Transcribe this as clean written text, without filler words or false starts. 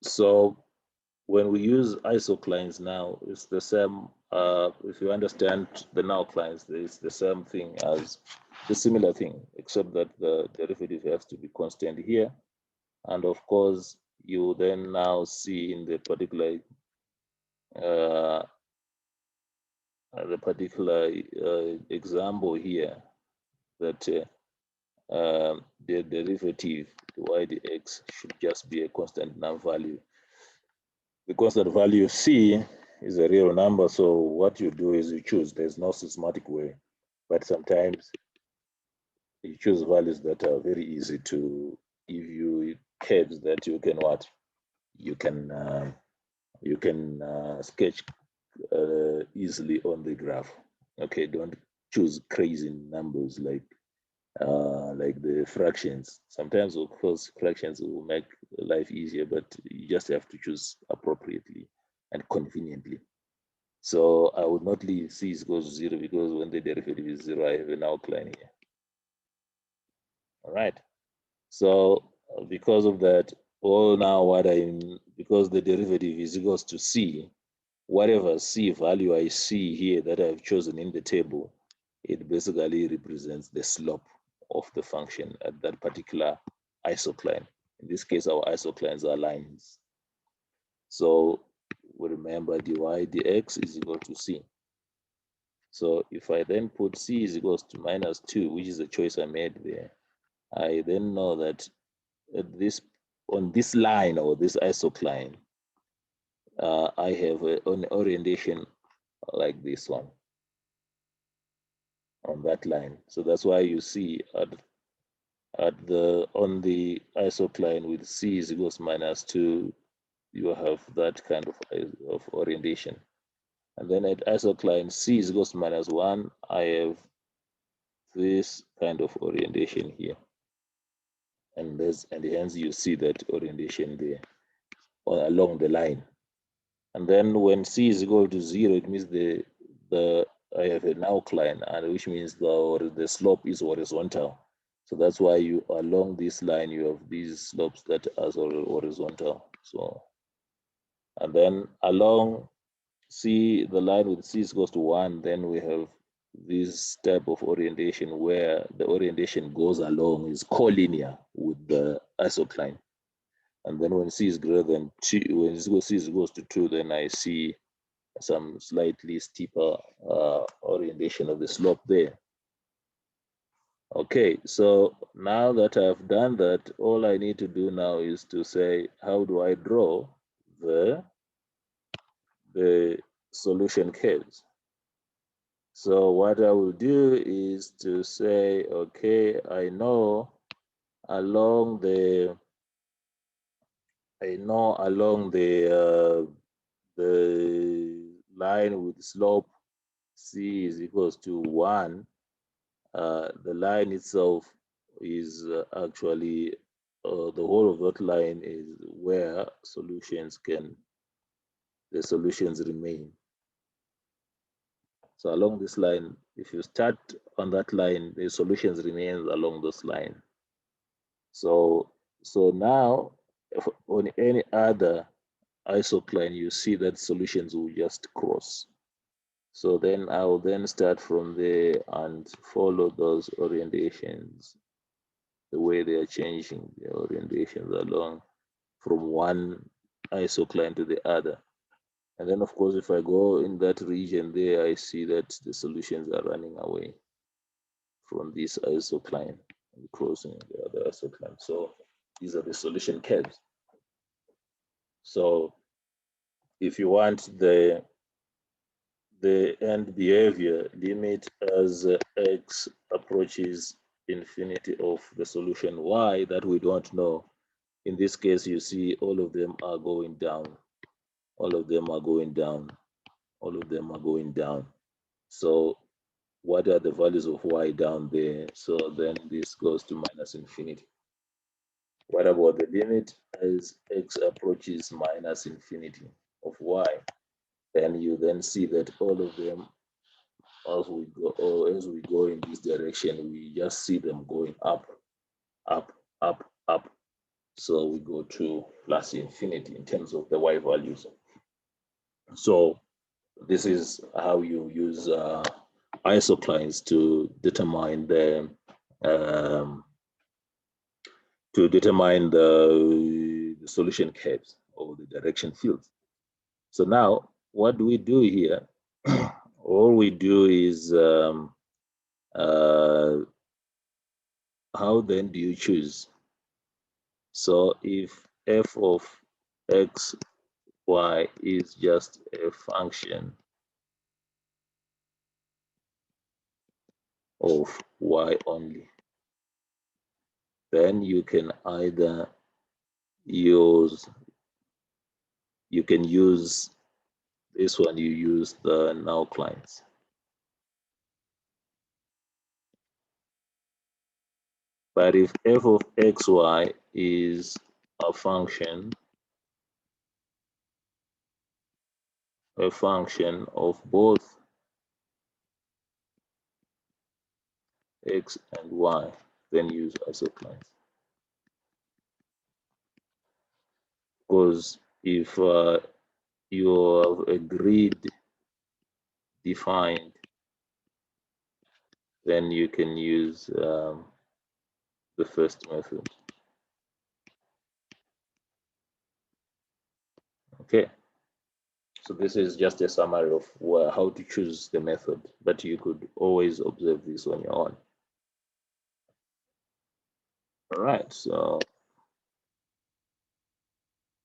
So when we use isoclines now, it's the same. If you understand the nounclines, it's the same thing as the similar thing, except that the derivative has to be constant here. And of course, you then now see in uh, the particular example here that the derivative y dx should just be a constant value. The constant value c is a real number, so what you do is you choose. There's no systematic way, but sometimes you choose values that are very easy to give you curves that you can what you can sketch easily on the graph. Okay, don't choose crazy numbers like the fractions. Sometimes, of course, fractions will make life easier, but you just have to choose appropriately and conveniently. So I would not leave c is equals to 0 because when the derivative is 0, I have an outline here. All right. So because of that, because the derivative is equals to c, whatever c value I see here that I've chosen in the table, it basically represents the slope of the function at that particular isocline. In this case, our isoclines are lines. So we remember dy dx is equal to c. So if I then put c is equals to -2, which is the choice I made there, I then know that on this line or this isocline, I have an orientation like this one on that line. So that's why you see on the isocline with c is equals -2, you have that kind of orientation. And then at isocline c is equals to -1, I have this kind of orientation here. And hence you see that orientation there along the line. And then when c is equal to 0, it means I have an outline, and which means the slope is horizontal. So that's why you along this line you have these slopes that are horizontal. So, and then along c, the line with c is equals to 1, then we have this type of orientation where the orientation goes along is collinear with the isocline. And then when c is greater than 2, when c is equals to 2, then I see some slightly steeper orientation of the slope there. Okay, so now that I've done that, all I need to do now is to say, how do I draw the solution curves? So what I will do is to say, okay, I know along the line with slope c is equals to 1, the line itself is actually the whole of that line is where the solutions remain. So along this line, if you start on that line, the solutions remain along this line. So now on any other isocline, you see that solutions will just cross. So then I will then start from there and follow those orientations, the way they are changing the orientations along from one isocline to the other. And then, of course, if I go in that region there, I see that the solutions are running away from this isocline and crossing the other isocline. So these are the solution curves. So if you want the end behavior, limit as x approaches infinity of the solution y that we don't know. In this case, you see all of them are going down. All of them are going down. All of them are going down. So what are the values of y down there? So then this goes to minus infinity. What about the limit as x approaches minus infinity of y? Then you then see that all of them, as we go in this direction, we just see them going up, up, up, up. So we go to plus infinity in terms of the y values. So this is how you use isoclines to determine um, the solution curves or the direction fields. So now, what do we do here? All we do is how then do you choose? So if f of x, y is just a function of y only, then you can either use, this one, you use the Isoclines. But if f of xy is a function of both x and y, then use isoclines. Because if you have a grid defined, then you can use the first method. Okay, so this is just a summary of how to choose the method, but you could always observe this on your own. All right, so